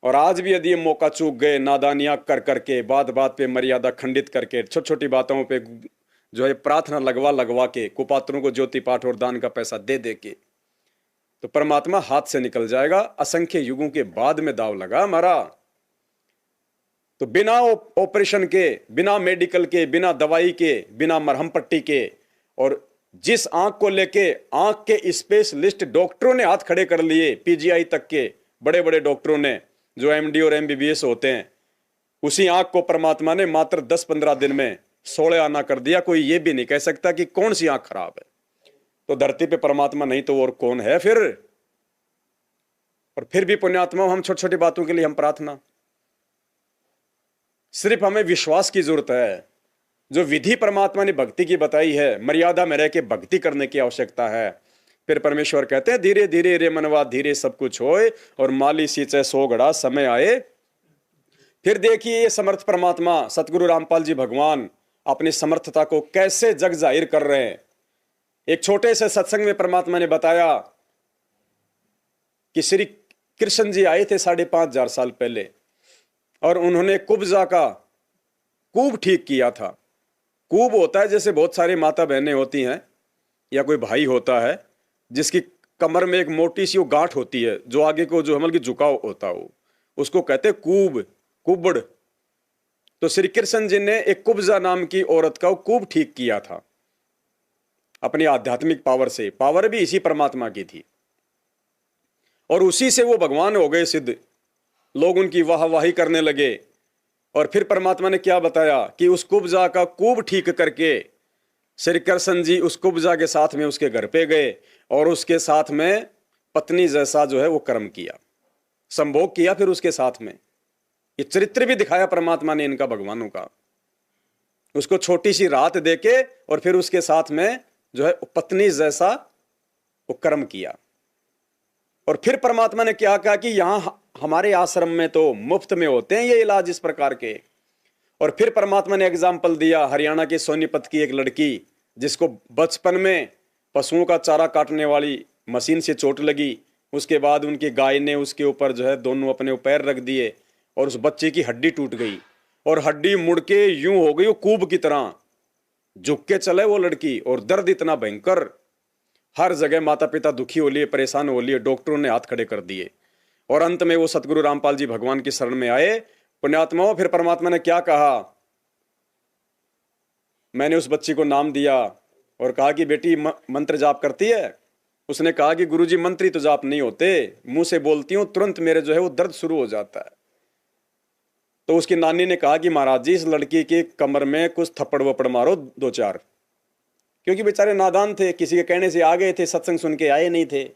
और आज भी यदि ये मौका चूक गए, नादानियां कर करके, बात बात पे मर्यादा खंडित करके, छोटी छोटी बातों पे जो है प्रार्थना लगवा लगवा के, कुपात्रों को ज्योति पाठ और दान का पैसा दे दे के, तो परमात्मा हाथ से निकल जाएगा। असंख्य युगों के बाद में दाव लगा हमारा। तो बिना ऑपरेशन के, बिना मेडिकल के, बिना दवाई के, बिना मरहम पट्टी के, और जिस आंख को लेके आंख के स्पेशलिस्ट डॉक्टरों ने हाथ खड़े कर लिए, पीजीआई तक के बड़े बड़े डॉक्टरों ने, जो एमडी और एमबीबीएस होते हैं, उसी आंख को परमात्मा ने मात्र 10-15 दिन में 16 आना कर दिया। कोई ये भी नहीं कह सकता कि कौन सी आंख खराब है। तो धरती पे परमात्मा नहीं तो और कौन है फिर? और फिर भी पुण्यात्मा, हम छोटी छोटी बातों के लिए हम प्रार्थना, सिर्फ हमें विश्वास की जरूरत है। जो विधि परमात्मा ने भक्ति की बताई है, मर्यादा में रह के भक्ति करने की आवश्यकता है। फिर परमेश्वर कहते हैं, धीरे धीरे रे मनवा धीरे सब कुछ होए, और माली सींचे सो घड़ा समय आए। फिर देखिए ये समर्थ परमात्मा सतगुरु रामपाल जी भगवान अपनी समर्थता को कैसे जग जाहिर कर रहे हैं। एक छोटे से सत्संग में परमात्मा ने बताया कि श्री कृष्ण जी आए थे 5,500 साल पहले, और उन्होंने कुब्जा का कूब ठीक किया था। कूब होता है जैसे बहुत सारी माता बहनें होती हैं या कोई भाई होता है जिसकी कमर में एक मोटी सी वो गांठ होती है, जो आगे को जो हमल की झुकाव होता हो, उसको कहते हैं कूब, कुबड़। तो श्री कृष्ण जी ने एक कुब्जा नाम की औरत का कूब ठीक किया था अपनी आध्यात्मिक पावर से। पावर भी इसी परमात्मा की थी, और उसी से वो भगवान हो गए सिद्ध। लोग उनकी वाहवाही करने लगे। और फिर परमात्मा ने क्या बताया कि उस कुब्जा का कूब ठीक करके श्री कृष्ण जी उस कुब्जा के साथ में उसके घर पे गए, और उसके साथ में पत्नी जैसा जो है वो कर्म किया, संभोग किया। फिर उसके साथ में ये चरित्र भी दिखाया परमात्मा ने इनका, भगवानों का। उसको छोटी सी रात देके और फिर उसके साथ में जो है पत्नी जैसा वो कर्म किया। और फिर परमात्मा ने क्या कहा कि यहां हमारे आश्रम में तो मुफ्त में होते हैं ये इलाज इस प्रकार के। और फिर परमात्मा ने एग्जाम्पल दिया हरियाणा के सोनीपत की एक लड़की, जिसको बचपन में पशुओं का चारा काटने वाली मशीन से चोट लगी। उसके बाद उनकी गाय ने उसके ऊपर जो है दोनों अपने पैर रख दिए, और उस बच्चे की हड्डी टूट गई, और हड्डी मुड़ के यूं हो गई वो कूब की तरह, झुक के चले वो लड़की। और दर्द इतना भयंकर, हर जगह माता पिता दुखी हो लिए, परेशान हो लिए, डॉक्टरों ने हाथ खड़े कर दिए। और अंत में वो सतगुरु रामपाल जी भगवान की शरण में आए। पुण्यात्माओं, फिर परमात्मा ने क्या कहा, मैंने उस बच्ची को नाम दिया और कहा कि बेटी मंत्र जाप करती है? उसने कहा कि गुरुजी मंत्री तो जाप नहीं होते, मुंह से बोलती हूं तुरंत मेरे जो है वो दर्द शुरू हो जाता है। तो उसकी नानी ने कहा कि महाराज जी इस लड़की की कमर में कुछ थप्पड़ वप्पड़ मारो 2-4, क्योंकि बेचारे नादान थे, किसी के कहने से आ गए थे, सत्संग सुन के आए नहीं थे।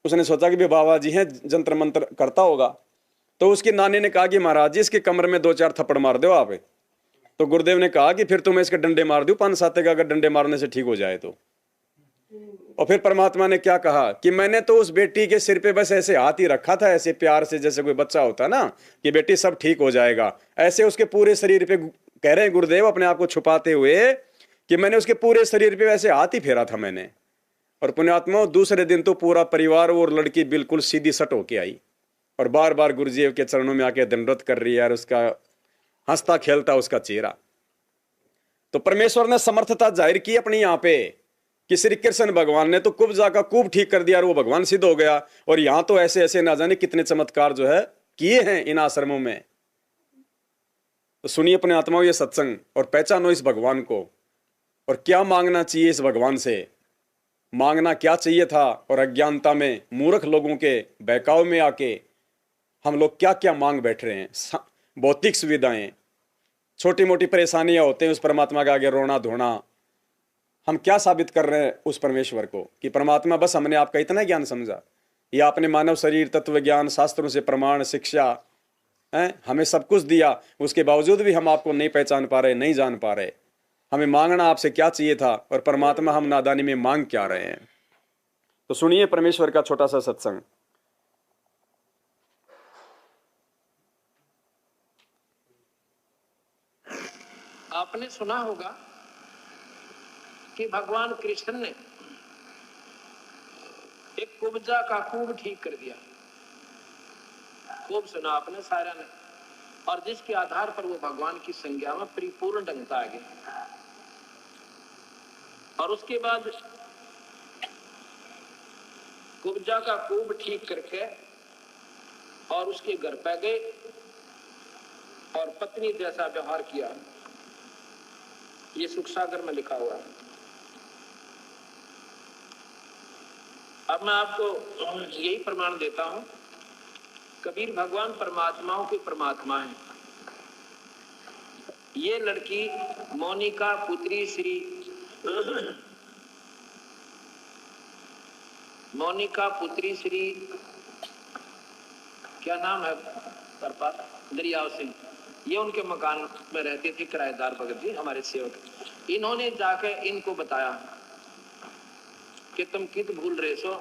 उसने सोचा कि बाबा जी हैं, जंतर मंत्र करता होगा। तो उसकी नानी ने कहा कि महाराज जी इसके कमर में 2-4 थप्पड़ मार दो आप। तो गुरुदेव ने कहा कि फिर तुम्हें इसके डंडे मार दूं 5-7 का, अगर डंडे मारने से ठीक हो जाए तो। और फिर परमात्मा ने क्या कहा कि मैंने तो उस बेटी के सिर पे बस ऐसे हाथ ही रखा था, ऐसे प्यार से, जैसे कोई बच्चा होता ना कि बेटी सब ठीक हो जाएगा। ऐसे उसके पूरे शरीर पे कह रहे हैं गुरुदेव अपने आप को छुपाते हुए कि मैंने उसके पूरे शरीर पे वैसे हाथ ही फेरा था मैंने। और पुण्यात्मा, दूसरे दिन तो पूरा परिवार और लड़की बिल्कुल सीधी सट होके आई, और बार बार गुरुजी के चरणों में आके दंडवत कर रही है, और उसका हंसता खेलता उसका चेहरा। तो परमेश्वर ने समर्थता जाहिर की अपनी यहां पे कि श्री कृष्ण भगवान ने तो कुब्जा का कूब ठीक कर दिया और वो भगवान सिद्ध हो गया। और यहां तो ऐसे ऐसे ना जाने कितने चमत्कार जो है किए हैं इन आश्रमों में। तो सुनिए अपने आत्माओं ये सत्संग, और पहचानो इस भगवान को, और क्या मांगना चाहिए इस भगवान से। मांगना क्या चाहिए था, और अज्ञानता में मूर्ख लोगों के बहकाव में आके हम लोग क्या क्या मांग बैठ रहे हैं। भौतिक सुविधाएं, छोटी मोटी परेशानियां होते हैं, उस परमात्मा के आगे रोना धोना। हम क्या साबित कर रहे हैं उस परमेश्वर को कि परमात्मा बस हमने आपका इतना ज्ञान समझा, या आपने मानव शरीर, तत्व ज्ञान, शास्त्रों से प्रमाण, शिक्षा है, हमें सब कुछ दिया, उसके बावजूद भी हम आपको नहीं पहचान पा रहे, नहीं जान पा रहे। हमें मांगना आपसे क्या चाहिए था, और परमात्मा हम नादानी में मांग क्या रहे हैं। तो सुनिए परमेश्वर का छोटा सा सत्संग। आपने सुना होगा कि भगवान कृष्ण ने एक कुब्जा का कूब ठीक कर दिया। खूब सुना आपने सारा ने, और जिसके आधार पर वो भगवान की संज्ञा में परिपूर्ण ढंग आ गए। और उसके बाद कुब्जा का खूब ठीक करके और उसके घर पे गए और पत्नी जैसा व्यवहार किया। ये सुख सागर में लिखा हुआ है। अब मैं आपको यही प्रमाण देता हूं, कबीर भगवान परमात्माओं के परमात्मा है। ये लड़की मोनिका पुत्री श्री मोनिका पुत्री श्री क्या नाम है दरियाव सिंह, ये उनके मकान में रहते थे किराएदार भगत जी हमारे सेवक। इन्होंने जाके इनको बताया कि तुम कित भूल रहे सो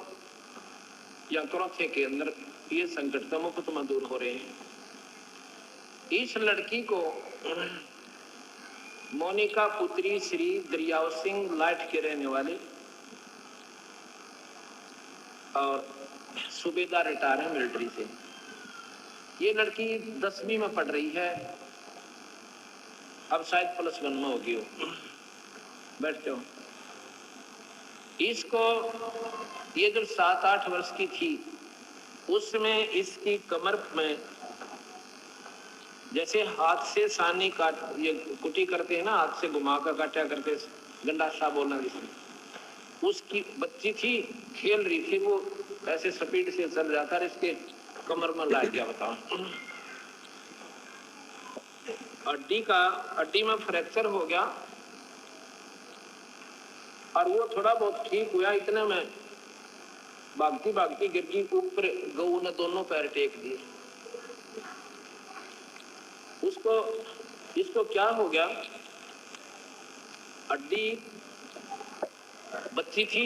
या क्रोथे के अंदर ये संकट मुक्त में दूर हो रहे हैं। इस लड़की को मोनिका पुत्री श्री दरियाव सिंह लाइट के रहने वाले और सूबेदार रिटायर है मिलिट्री से। ये लड़की 10वीं में पढ़ रही है, अब शायद +1 में होगी हो। बैठते हो। इसको ये जब 7-8 वर्ष की थी उसमें इसकी कमर में जैसे हाथ से सानी काट ये कुटी करते हैं ना, हाथ से घुमा कर काटा करते, गंडासा बोलना जिसमें, उसकी बच्ची थी, खेल रही थी, वो ऐसे स्पीड से चल जाता है, इसके कमर में लाग गया। बताओ, हड्डी में फ्रैक्चर हो गया और वो थोड़ा बहुत ठीक हुआ। इतने में भागती भागती गिर गई ऊपर, गऊ ने दोनों पैर टेक दिए उसको। इसको क्या हो गया, हड्डी बच्ची थी,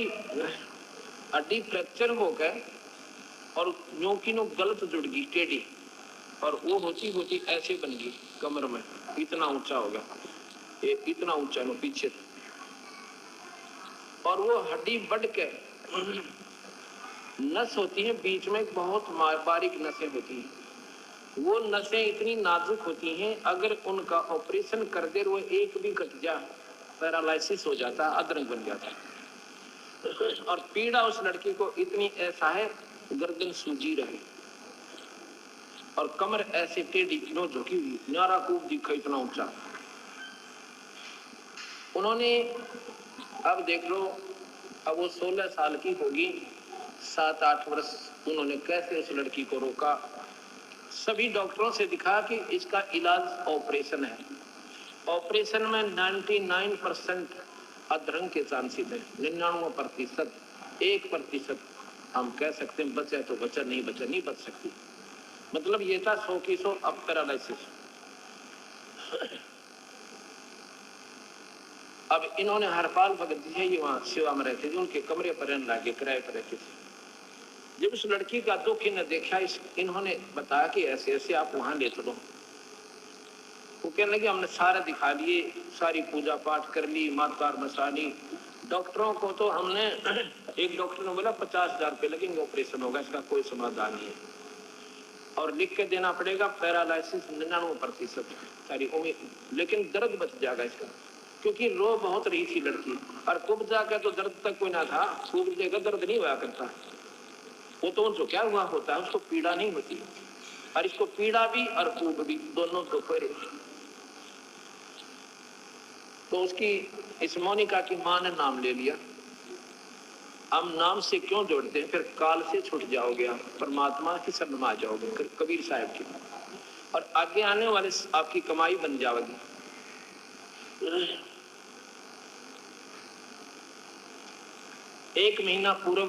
हड्डी फ्रैक्चर हो गए और न्योकी नो गलत जुड़ गई टेढ़ी, और वो होती होती ऐसे बन गई कमर में, इतना ऊंचा हो गया, ये इतना ऊंचा नो पीछे, और वो हड्डी बढ़ के नस होती है बीच में, बहुत बारीक नसें होती हैं। वो नसें इतनी नाजुक होती हैं, अगर उनका ऑपरेशन कर दे वो एक भी कट जा, पैरालिसिस हो जाता, अधरंग बन जाता है। और पीड़ा उस लड़की को इतनी ऐसा है, गर्दन सूजी रहे और कमर ऐसे टेढ़ी नो झुकी हुई, न्यारा कूप दिखा इतना ऊंचा। उन्होंने अब देख लो, अब वो 16 साल की होगी, 7-8 वर्ष उन्होंने कैसे उस लड़की को रोका। सभी डॉक्टरों से दिखा कि इसका इलाज ऑपरेशन है। ऑपरेशन में 99% अधरंग के चांसेस है, 99%, 1% हम कह सकते हैं बचा तो बचा, नहीं बचा नहीं बच सकती। मतलब ये था 100 की 100 अब पैरालिसिस। अब इन्होंने हरपाल भगत जी है, ये वहां सेवा में रहते थे, उनके कमरे पर रहने लगे, किराए पर रहते थे। जब उस लड़की का दुख इन्हें देखा, इन्होंने बताया कि ऐसे ऐसे आप वहां ले चलो। वो कहने लगे हमने सारे दिखा लिए, सारी पूजा पाठ कर ली, मातार मसानी, डॉक्टरों को तो हमने एक डॉक्टर ने बोला 50,000 रुपये लगेंगे, ऑपरेशन होगा, इसका कोई समाधान नहीं है, और लिख के देना पड़ेगा पैरालिसिस 99% सारी उम्मीद, लेकिन दर्द बच जाएगा इसका, क्योंकि रो बहुत रही थी लड़की। और कुब्जा का तो दर्द तक कोई ना था, कुब्जे का दर्द नहीं हुआ करता, वो तो जो क्या हुआ होता है उसको पीड़ा नहीं होती, और इसको पीड़ा भी और कूब भी दोनों तो पड़े। तो उसकी इस मोनिका की मां ने नाम ले लिया। हम नाम से क्यों जोड़ते हैं, फिर काल से छूट जाओगे, आप परमात्मा की शरण में आ जाओगे, कबीर साहब की, और आगे आने वाले आपकी कमाई बन जाएगी। एक महीना पूर्व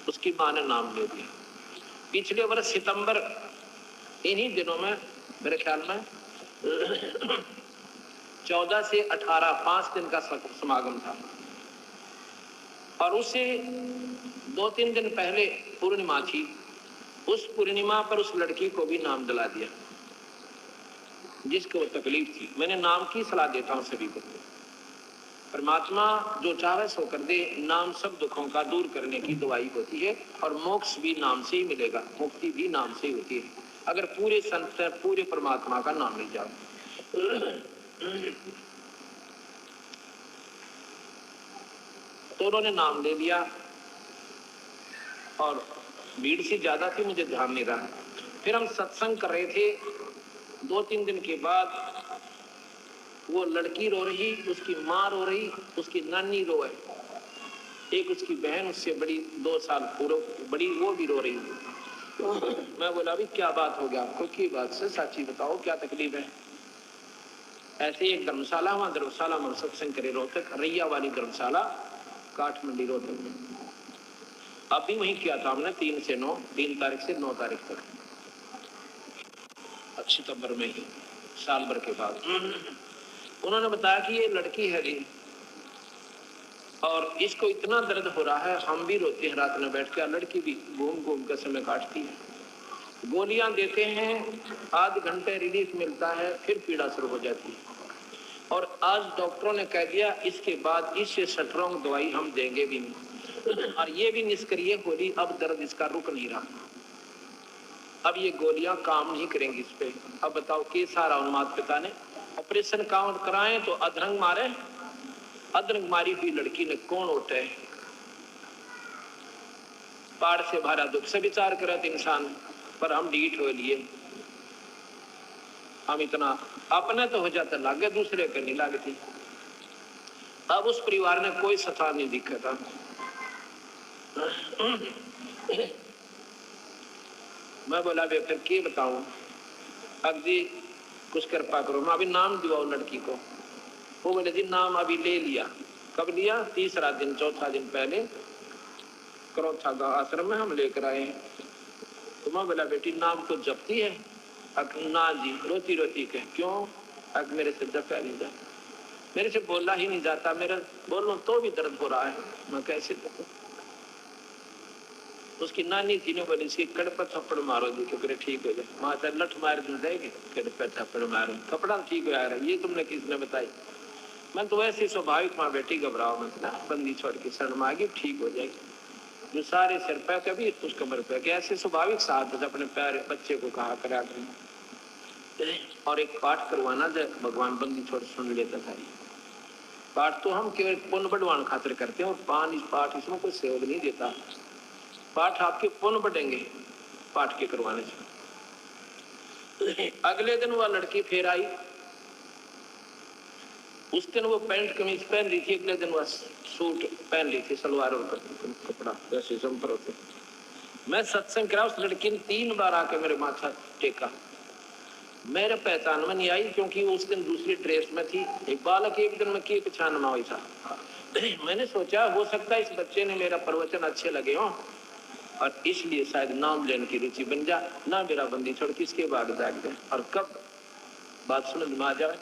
उसकी मां ने नाम ले दिया। पिछले वर्ष सितंबर इन्हीं दिनों में, मेरे ख्याल में 14 से 18 5 दिन का समागम था, और उसे 2-3 दिन पहले पूर्णिमा थी। उस पूर्णिमा पर उस लड़की को भी नाम दिला दिया जिसको तकलीफ थी। मैंने नाम की सलाह देता हूं सभी को। परमात्मा जो चाहे सो कर दे। नाम सब दुखों का दूर करने की दवाई होती है और मोक्ष भी नाम से ही मिलेगा, मुक्ति भी नाम से ही होती है अगर पूरे संत पूरे परमात्मा का नाम मिल जाओ। तो उन्होंने नाम ले लिया और भीड़ सी ज्यादा थी, मुझे ध्यान नहीं रहा। फिर हम सत्संग कर रहे थे। 2-3 दिन के बाद वो लड़की रो रही, उसकी माँ रो रही, उसकी नानी रोए, एक उसकी बहन उससे बड़ी 2 साल पूर्व बड़ी, वो भी रो रही। मैं बोला अभी क्या बात हो गया आपको, की बात से साची बताओ क्या तकलीफ है। ऐसे एक धर्मशाला, वहां धर्मशाला में सत्संग करे, रोहतक रैया वाली धर्मशाला, काठमंडी रोहतक में। अभी वहीं किया था हमने 3 से 9, 3 तारीख से 9 तारीख तक, सितंबर में ही, साल भर के बाद। उन्होंने बताया कि ये लड़की है जी और इसको इतना दर्द हो रहा है, हम भी रोते हैं रात में बैठ कर, लड़की भी घूम घूम कर समय काटती है। गोलियां देते हैं, आध घंटे रिलीफ मिलता है, फिर पीड़ा शुरू हो जाती है। और आज डॉक्टरों ने कह दिया इसके बाद इससे स्ट्रॉन्ग दवाई हम देंगे भी नहीं। और ये भी निष्क्रिय गोली, अब दर्द इसका रुक नहीं रहा, अब ये गोलियां काम नहीं करेंगी इस पे। अब बताओ के सारा उन्माद पिता ने ऑपरेशन काउंट कराए तो अधरंग मारे, अधरंग मारी हुई लड़की ने कौन उठे। पाड़ से भरा दुख से विचार करत इंसान, पर हम ढीठ हो लिए। हम इतना अपने तो हो जाता लागे, दूसरे के नहीं लगती। अब उस परिवार ने कोई सता नहीं दिखा था। मैं बोला फिर क्या बताऊं, अब जी कुछ कृपा करो, मैं अभी नाम दिवाओ लड़की को। वो बोले जी नाम अभी ले लिया। कब लिया? 3रा दिन, 4था दिन पहले करोथा गांव आश्रम में हम लेकर आए हैं। तो मैं बोला बेटी नाम तो जपती है? ना जी, रोती रोती के क्यों? अब मेरे से जपा नहीं जा, मेरे से बोला ही नहीं जाता, मेरा बोलूं तो भी दर्द हो रहा है, मैं कैसे जपूं? उसकी नानी थी ने बोली इसकी कड़ पर थप्पड़ मारो जी क्योंकि ठीक हो जाए। माता लठ मार दूं जाएगी, कड़ पर थप्पड़ मारो, थप्पड़ा ठीक हो रहा है। ये तुमने किसने बताई? मैं तो ऐसे स्वाभाविक, माँ बेटी घबराओ मत ना, बंदी छोड़ के शरण मांगी ठीक हो जाएगी। जो सारे सिर पे कभी उस कमर पे के ऐसे स्वाभाविक साथ अपने प्यारे बच्चे को कहा करा और एक पाठ करवाना जब भगवान बंदी छोड़ सुन लेता था। पाठ तो हम केवल पुण्य बढ़वान खातिर करते हैं और पाठ इसमें कोई सहयोग नहीं देता। पाठ आपके पुण्य बढ़ेंगे पाठ के करवाने से। अगले दिन वह लड़की फिर आई, उस दिन वो पैंट कमीज पहन ली थी, अगले दिन वह सूट पहन ली थी, सलवार और कपड़ा जैसे जम्पर होते। मैं सत्संग करा, उस लड़की ने 3 बार आके मेरे माथा टेका। मेरे पहचान में नहीं आई क्योंकि उस दिन दूसरी ड्रेस में थी। एक बालक एक दिन में की पहचान में हुई था। मैंने सोचा हो सकता है इस बच्चे ने मेरा प्रवचन अच्छे लगे हो और इसलिए शायद नाम लेने की रुचि बन जा, ना मेरा बंदी छोड़ किसके बाद जाग जाए। और कब बात समझ में आ जाए,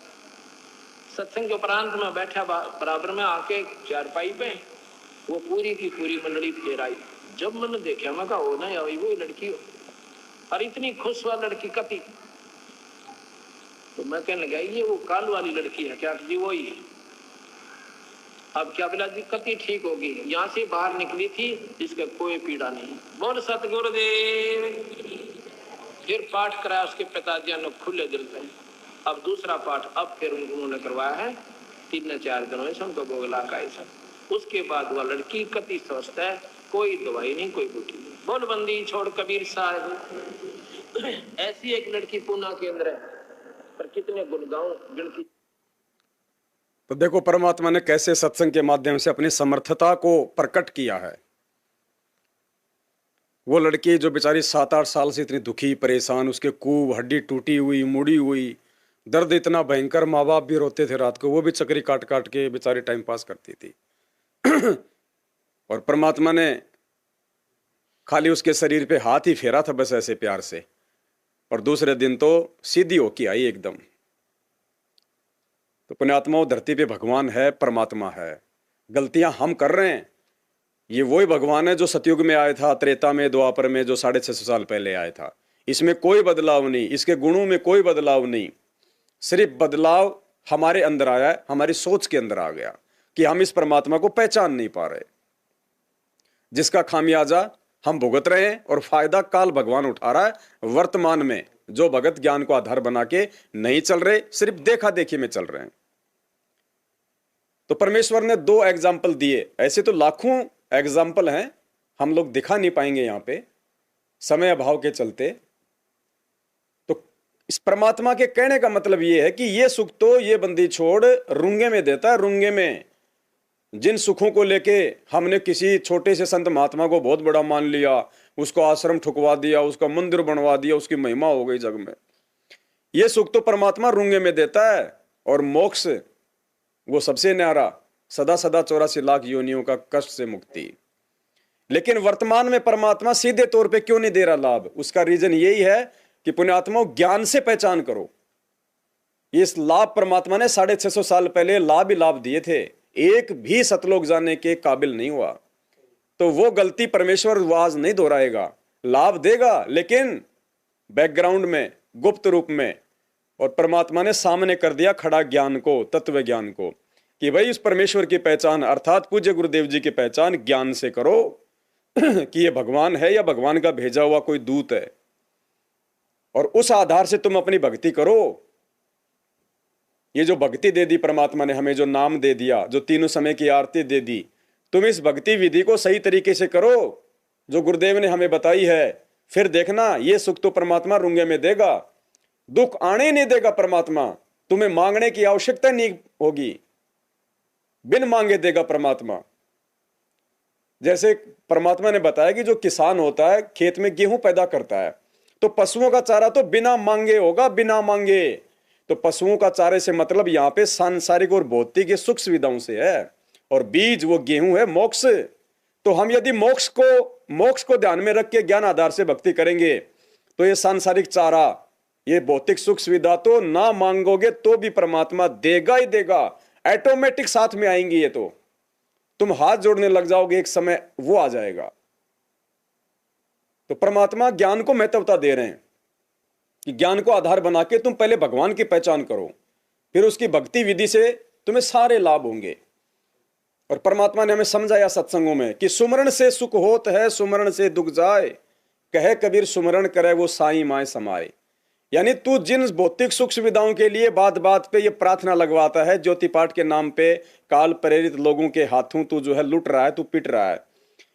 सत्संग के उपरांत में बैठा बराबर में आके चारपाई पे वो पूरी की पूरी मंडली फेर आई। जब मैंने देखा मैं कहा हो ना या वो लड़की हो, और इतनी खुश हुआ लड़की कति। तो मैं कहने लगा ये वो काल वाली लड़की है क्या? जी वही है। अब क्या बोला जी कति ठीक होगी, यहाँ से बाहर निकली थी, इसका कोई पीड़ा नहीं। बोल सतगुरुदेव। फिर पाठ कराया उसके पिताजी ने खुले दिल से। अब दूसरा पाठ अब फिर उन्होंने करवाया है 3-4 दिनों से उनको बोगला का ऐसा। उसके बाद वह लड़की कति स्वस्थ है, कोई दवाई नहीं कोई बूटी नहीं। बोल बंदी छोड़ कबीर साहब। ऐसी एक लड़की पूना के अंदर है, पर कितने गुणगांव गिनती। तो देखो परमात्मा ने कैसे सत्संग के माध्यम से अपनी समर्थता को प्रकट किया है। वो लड़की जो बेचारी 7-8 साल से इतनी दुखी परेशान, उसके कूब हड्डी टूटी हुई मुड़ी हुई, दर्द इतना भयंकर, माँ बाप भी रोते थे रात को, वो भी चक्री काट काट के बेचारी टाइम पास करती थी। और परमात्मा ने खाली उसके शरीर पे हाथ ही फेरा था बस ऐसे प्यार से, और दूसरे दिन तो सीधी होके आई एकदम। तो पुण्यात्माओं, धरती पे भगवान है, परमात्मा है। गलतियां हम कर रहे हैं, ये वही भगवान है जो सतयुग में आया था, त्रेता में, द्वापर में, जो 650 साल पहले आया था। इसमें कोई बदलाव नहीं, इसके गुणों में कोई बदलाव नहीं। सिर्फ बदलाव हमारे अंदर आया है, हमारी सोच के अंदर आ गया कि हम इस परमात्मा को पहचान नहीं पा रहे, जिसका खामियाजा हम भुगत रहे हैं और फायदा काल भगवान उठा रहा है वर्तमान में। जो भगत ज्ञान को आधार बना के नहीं चल रहे, सिर्फ देखा देखी में चल रहे हैं। तो परमेश्वर ने 2 एग्जाम्पल दिए, ऐसे तो लाखों एग्जाम्पल हैं, हम लोग दिखा नहीं पाएंगे यहां पे समय अभाव के चलते। तो इस परमात्मा के कहने का मतलब ये है कि ये सुख तो ये बंदी छोड़ रुंगे में देता है, रुंगे में। जिन सुखों को लेके हमने किसी छोटे से संत महात्मा को बहुत बड़ा मान लिया, उसको आश्रम ठुकवा दिया, उसका मंदिर बनवा दिया, उसकी महिमा हो गई जग में, ये सुख तो परमात्मा रुंगे में देता है। और मोक्ष वो सबसे न्यारा, सदा सदा 84 लाख योनियों का कष्ट से मुक्ति। लेकिन वर्तमान में परमात्मा सीधे तौर पे क्यों नहीं दे रहा लाभ? उसका रीजन यही है कि पुण्यात्माओं, ज्ञान से पहचान करो। इस लाभ परमात्मा ने 650 साल पहले लाभ ही लाभ दिए थे, एक भी सतलोक जाने के काबिल नहीं हुआ। तो वो गलती परमेश्वर आज नहीं दोहराएगा, लाभ देगा लेकिन बैकग्राउंड में, गुप्त रूप में। और परमात्मा ने सामने कर दिया खड़ा ज्ञान को, तत्व ज्ञान को, कि भाई इस परमेश्वर की पहचान अर्थात पूज्य गुरुदेव जी की पहचान ज्ञान से करो कि ये भगवान है या भगवान का भेजा हुआ कोई दूत है। और उस आधार से तुम अपनी भक्ति करो। ये जो भक्ति दे दी परमात्मा ने हमें, जो नाम दे दिया, जो तीनों समय की आरती दे दी, तुम इस भक्ति विधि को सही तरीके से करो जो गुरुदेव ने हमें बताई है। फिर देखना ये सुख तो परमात्मा रुंगे में देगा, दुख आने नहीं देगा परमात्मा। तुम्हें मांगने की आवश्यकता नहीं होगी, बिन मांगे देगा परमात्मा। जैसे परमात्मा ने बताया कि जो किसान होता है खेत में गेहूं पैदा करता है, तो पशुओं का चारा तो बिना मांगे होगा, बिना मांगे। तो पशुओं का चारे से मतलब यहां पे सांसारिक और भौतिक सुख सुविधाओं से है, और बीज वो गेहूं है मोक्ष। तो हम यदि मोक्ष को ध्यान में रख के ज्ञान आधार से भक्ति करेंगे तो ये सांसारिक चारा, ये भौतिक सुख सुविधा तो ना मांगोगे तो भी परमात्मा देगा ही देगा, ऑटोमेटिक साथ में आएंगी। ये तो तुम हाथ जोड़ने लग जाओगे, एक समय वो आ जाएगा। तो परमात्मा ज्ञान को महत्वता दे रहे हैं कि ज्ञान को आधार बना के तुम पहले भगवान की पहचान करो, फिर उसकी भक्ति विधि से तुम्हें सारे लाभ होंगे। और परमात्मा ने हमें समझाया सत्संगों में कि सुमरण से सुख होत है, सुमरण से दुख जाए, कहे कबीर सुमरण करे वो साईं माए समाए। यानी तू जिन भौतिक सुख सुविधाओं के लिए बात बात पे ये प्रार्थना लगवाता है, ज्योति पाठ के नाम पे काल प्रेरित लोगों के हाथों तू जो है लुट रहा है, तू पिट रहा है,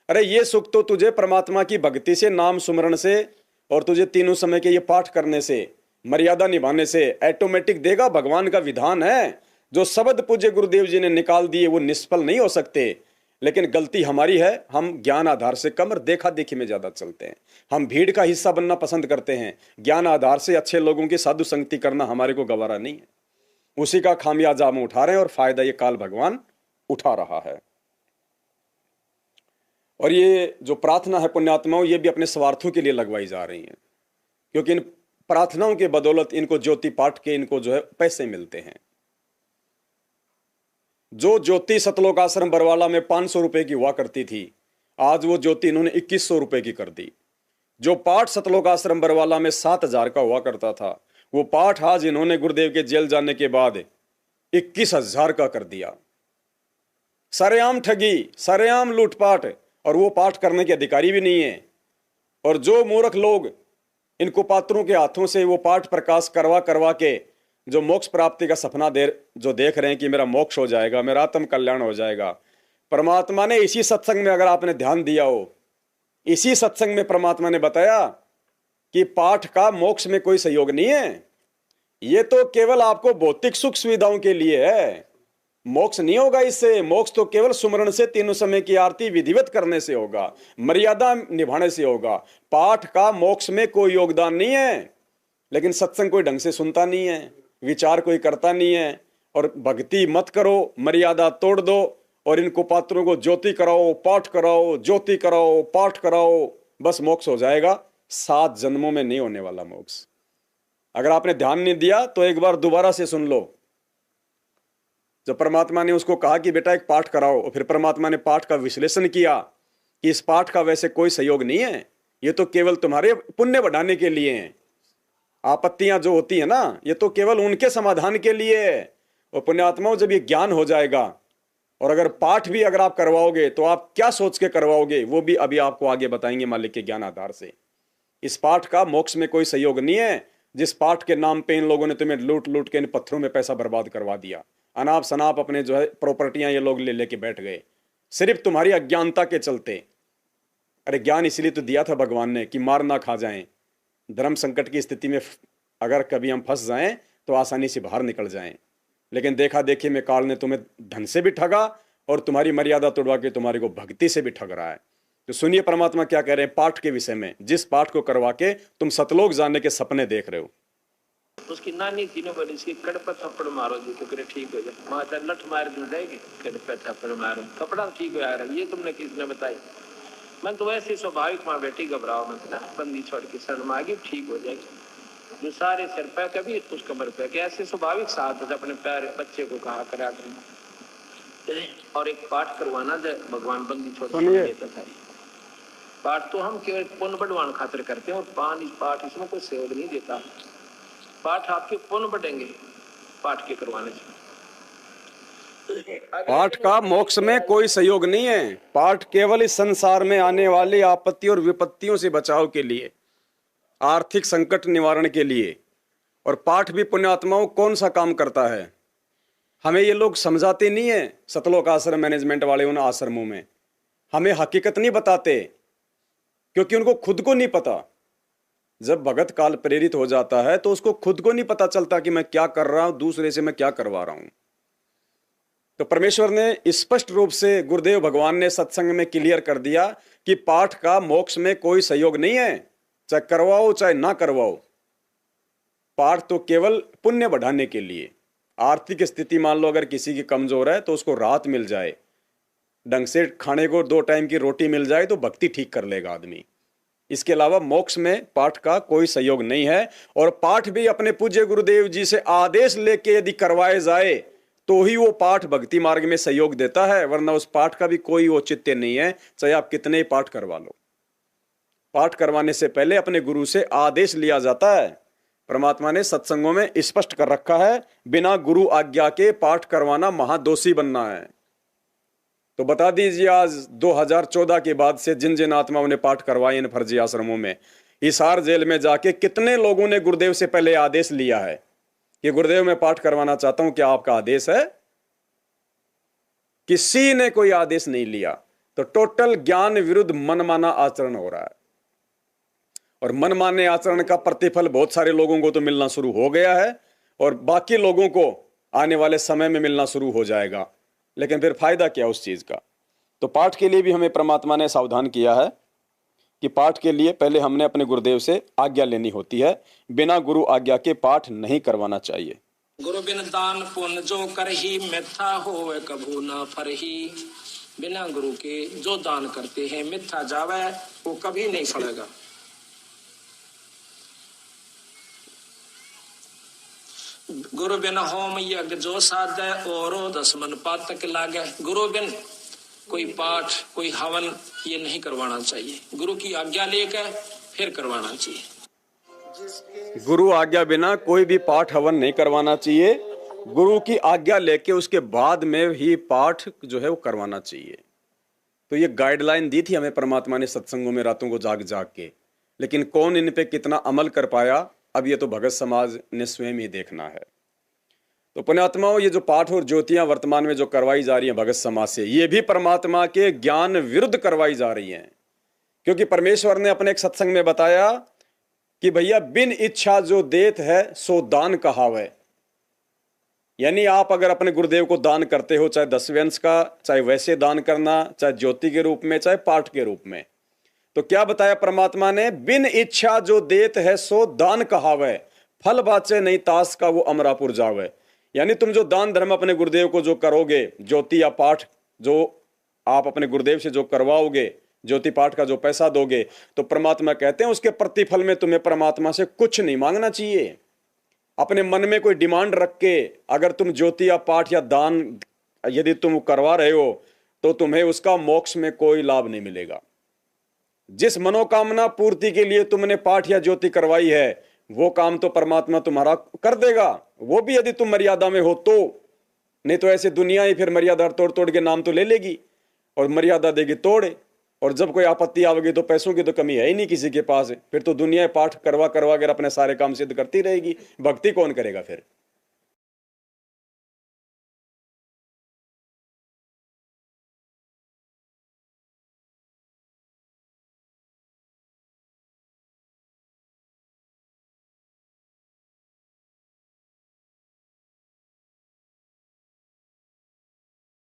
अरे ये सुख तो तुझे परमात्मा की भक्ति से, नाम सुमरण से और तुझे तीनों समय के ये पाठ करने से, मर्यादा निभाने से ऑटोमेटिक देगा। भगवान का विधान है, जो शब्द पूज्य गुरुदेव जी ने निकाल दिए वो निष्फल नहीं हो सकते। लेकिन गलती हमारी है, हम ज्ञान आधार से कम और देखा देखी में ज्यादा चलते हैं। हम भीड़ का हिस्सा बनना पसंद करते हैं, ज्ञान आधार से अच्छे लोगों की साधु संगति करना हमारे को गवारा नहीं है। उसी का खामियाजा हम उठा रहे हैं और फायदा ये काल भगवान उठा रहा है। और ये जो प्रार्थना है पुण्यात्माओं, ये भी अपने स्वार्थों के लिए लगवाई जा रही है, क्योंकि इन प्रार्थनाओं के बदौलत इनको ज्योति पाठ के इनको जो है पैसे मिलते हैं। जो ज्योति सतलोक आश्रम बरवाला में 500 रुपए की हुआ करती थी, आज वो ज्योति इन्होंने 2100 रुपए की कर दी। जो पाठ सतलोक आश्रम बरवाला में 7000 का हुआ करता था, वो पाठ आज इन्होंने गुरुदेव के जेल जाने के बाद 21000 का कर दिया। सरेआम ठगी, सरेआम लूटपाट, और वो पाठ करने के अधिकारी भी नहीं है। और जो मूर्ख लोग इन कुपात्रों के हाथों से वो पाठ प्रकाश करवा करवा के जो मोक्ष प्राप्ति का सपना जो देख रहे हैं कि मेरा मोक्ष हो जाएगा, मेरा आत्म कल्याण हो जाएगा, परमात्मा ने इसी सत्संग में, अगर आपने ध्यान दिया हो, इसी सत्संग में परमात्मा ने बताया कि पाठ का मोक्ष में कोई सहयोग नहीं है, ये तो केवल आपको भौतिक सुख सुविधाओं के लिए है। मोक्ष नहीं होगा इससे। मोक्ष तो केवल सुमरण से, तीनों समय की आरती विधिवत करने से होगा, मर्यादा निभाने से होगा। पाठ का मोक्ष में कोई योगदान नहीं है। लेकिन सत्संग कोई ढंग से सुनता नहीं है, विचार कोई करता नहीं है, और भक्ति मत करो, मर्यादा तोड़ दो, और इन कुपात्रों को ज्योति कराओ, पाठ कराओ, ज्योति कराओ, पाठ कराओ, बस मोक्ष हो जाएगा। 7 जन्मों में नहीं होने वाला मोक्ष। अगर आपने ध्यान नहीं दिया तो एक बार दोबारा से सुन लो। जब परमात्मा ने उसको कहा कि बेटा एक पाठ कराओ, और फिर परमात्मा ने पाठ का विश्लेषण किया कि इस पाठ का वैसे कोई सहयोग नहीं है, ये तो केवल तुम्हारे पुण्य बढ़ाने के लिए है। आपत्तियां जो होती है ना, ये तो केवल उनके समाधान के लिए है। और पुण्यात्माओं, जब ये ज्ञान हो जाएगा और अगर पाठ भी अगर आप करवाओगे तो आप क्या सोच के करवाओगे, वो भी अभी आपको आगे बताएंगे मालिक के ज्ञान आधार से। इस पाठ का मोक्ष में कोई सहयोग नहीं है। जिस पाठ के नाम पे इन लोगों ने तुम्हें लूट लूट के इन पत्थरों में पैसा बर्बाद करवा दिया, अनाप शनाप अपने जो है प्रॉपर्टियां ये लोग ले लेके बैठ गए, सिर्फ तुम्हारी अज्ञानता के चलते। अरे ज्ञान इसलिए तो दिया था भगवान ने कि मार ना खा जाएं, धर्म संकट की स्थिति में अगर कभी हम फंस जाएं तो आसानी से बाहर निकल जाएं। लेकिन देखा देखी में काल ने तुम्हें धन से भी ठगा और तुम्हारी मर्यादा तोड़वा के तुम्हारी को भक्ति से भी ठग रहा है। तो सुनिए परमात्मा क्या कह रहे हैं पाठ के विषय में, जिस पाठ को करवा के तुम सतलोक जाने के सपने देख रहे हो। उसकी नानी थी ने बोली इसकी कड़ पर थप्पड़ मारो जी तो करे ठीक हो जाए। माता लठ मार दूं जाएगी, कड़ पर थप्पड़ मारो थप्पड़ा ठीक हो यार, ये तुमने किसने बताई? मैं तो वैसे स्वाभाविक माँ बेटी घबराओ मत ना, बंदी छोड़ के शर्म आ गई ठीक हो जाएगी। जो सारे सिर पे कभी उस कमर पे के ऐसे स्वाभाविक साथ अपने प्यारे बच्चे को कहा करा करें। और एक पाठ करवाना जब भगवान बंदी छोड़ देता था। पाठ तो हम केवल पुण्य बढ़वान खातिर करते हैं और पाठ इसमें कोई सहयोग नहीं देता। पाठ आपके पुण्य बढ़ेंगे पाठ के करवाने से। पाठ का मोक्ष में कोई सहयोग नहीं है। पाठ केवल इस संसार में आने वाली आपत्ति और विपत्तियों से बचाव के लिए, आर्थिक संकट निवारण के लिए। और पाठ भी पुण्यात्माओं कौन सा काम करता है, हमें ये लोग समझाते नहीं है। सतलोक आश्रम मैनेजमेंट वाले उन आश्रमों में हमें हकीकत नहीं बताते, क्योंकि उनको खुद को नहीं पता। जब भगत काल प्रेरित हो जाता है तो उसको खुद को नहीं पता चलता कि मैं क्या कर रहा हूं, दूसरे से मैं क्या करवा रहा हूं। तो परमेश्वर ने स्पष्ट रूप से, गुरुदेव भगवान ने सत्संग में क्लियर कर दिया कि पाठ का मोक्ष में कोई सहयोग नहीं है, चाहे करवाओ चाहे ना करवाओ। पाठ तो केवल पुण्य बढ़ाने के लिए, आर्थिक स्थिति मान लो अगर किसी की कमजोर है तो उसको राहत मिल जाए, ढंग से खाने को 2 टाइम की रोटी मिल जाए तो भक्ति ठीक कर लेगा आदमी। इसके अलावा मोक्ष में पाठ का कोई सहयोग नहीं है। और पाठ भी अपने पूज्य गुरुदेव जी से आदेश लेके यदि करवाए जाए तो ही वो पाठ भक्ति मार्ग में सहयोग देता है, वरना उस पाठ का भी कोई औचित्य नहीं है, चाहे आप कितने ही पाठ करवा लो। पाठ करवाने से पहले अपने गुरु से आदेश लिया जाता है। परमात्मा ने सत्संगों में स्पष्ट कर रखा है, बिना गुरु आज्ञा के पाठ करवाना महादोषी बनना है। तो बता दीजिए आज 2014 के बाद से जिन जिन आत्माओं ने पाठ करवाए इन फर्जी आश्रमों में, हिसार जेल में जाके कितने लोगों ने गुरुदेव से पहले आदेश लिया है कि गुरुदेव मैं पाठ करवाना चाहता हूं, क्या आपका आदेश है? किसी ने कोई आदेश नहीं लिया। तो टोटल ज्ञान विरुद्ध मनमाना आचरण हो रहा है। और मनमाने आचरण का प्रतिफल बहुत सारे लोगों को तो मिलना शुरू हो गया है और बाकी लोगों को आने वाले समय में मिलना शुरू हो जाएगा। लेकिन फिर फायदा क्या उस चीज का? तो पाठ के लिए भी हमें परमात्मा ने सावधान किया है कि पाठ के लिए पहले हमने अपने गुरुदेव से आज्ञा लेनी होती है। बिना गुरु आज्ञा के पाठ नहीं करवाना चाहिए। गुरु बिन दान पुण्य जो करही मिथ्या होवे कभू ना फरही। बिना गुरु के जो दान करते हैं मिथ्या जावे वो कभी नहीं फलेगा। गुरु बिन होम यज्ञ जो साधे और 10 मन पातक लागे। गुरु बिन कोई पाठ कोई हवन ये नहीं करवाना चाहिए, गुरु की आज्ञा लेकर फिर करवाना चाहिए। गुरु आज्ञा बिना कोई भी पाठ हवन नहीं करवाना चाहिए, गुरु की आज्ञा लेके उसके बाद में ही पाठ जो है वो करवाना चाहिए। तो ये गाइडलाइन दी थी हमें परमात्मा ने सत्संगों में रातों को जाग जाग के, लेकिन कौन इन पे कितना अमल कर पाया अब ये तो भगत समाज ने स्वयं ही देखना है। तो पुण्यात्माओं, ये जो पाठ और ज्योतियां वर्तमान में जो करवाई जा रही हैं भगत समाज से, ये भी परमात्मा के ज्ञान विरुद्ध करवाई जा रही हैं। क्योंकि परमेश्वर ने अपने एक सत्संग में बताया कि भैया बिन इच्छा जो देत है सो दान कहावे। यानी आप अगर अपने गुरुदेव को दान करते हो, चाहे 10वें अंश का, चाहे वैसे दान करना, चाहे ज्योति के रूप में, चाहे पाठ के रूप में, तो क्या बताया परमात्मा ने? बिन इच्छा जो देत है सो दान कहावे, फल बाचे नहीं तास का वो अमरापुर जावे। यानी तुम जो दान धर्म अपने गुरुदेव को जो करोगे, ज्योति या पाठ जो आप अपने गुरुदेव से जो करवाओगे, ज्योति पाठ का जो पैसा दोगे, तो परमात्मा कहते हैं उसके प्रतिफल में तुम्हें परमात्मा से कुछ नहीं मांगना चाहिए। अपने मन में कोई डिमांड रख के अगर तुम ज्योति या पाठ या दान यदि तुम करवा रहे हो तो तुम्हें उसका मोक्ष में कोई लाभ नहीं मिलेगा। जिस मनोकामना पूर्ति के लिए तुमने पाठ या ज्योति करवाई है वो काम तो परमात्मा तुम्हारा कर देगा, वो भी यदि तुम मर्यादा में हो तो। नहीं तो ऐसे दुनिया ही फिर मर्यादा तोड़ तोड़ के नाम तो ले लेगी और मर्यादा देगी तोड़े। और जब कोई आपत्ति आवेगी तो पैसों की तो कमी है ही नहीं किसी के पास, फिर तो दुनिया पाठ करवा करवा कर अपने सारे काम सिद्ध करती रहेगी, भक्ति कौन करेगा फिर।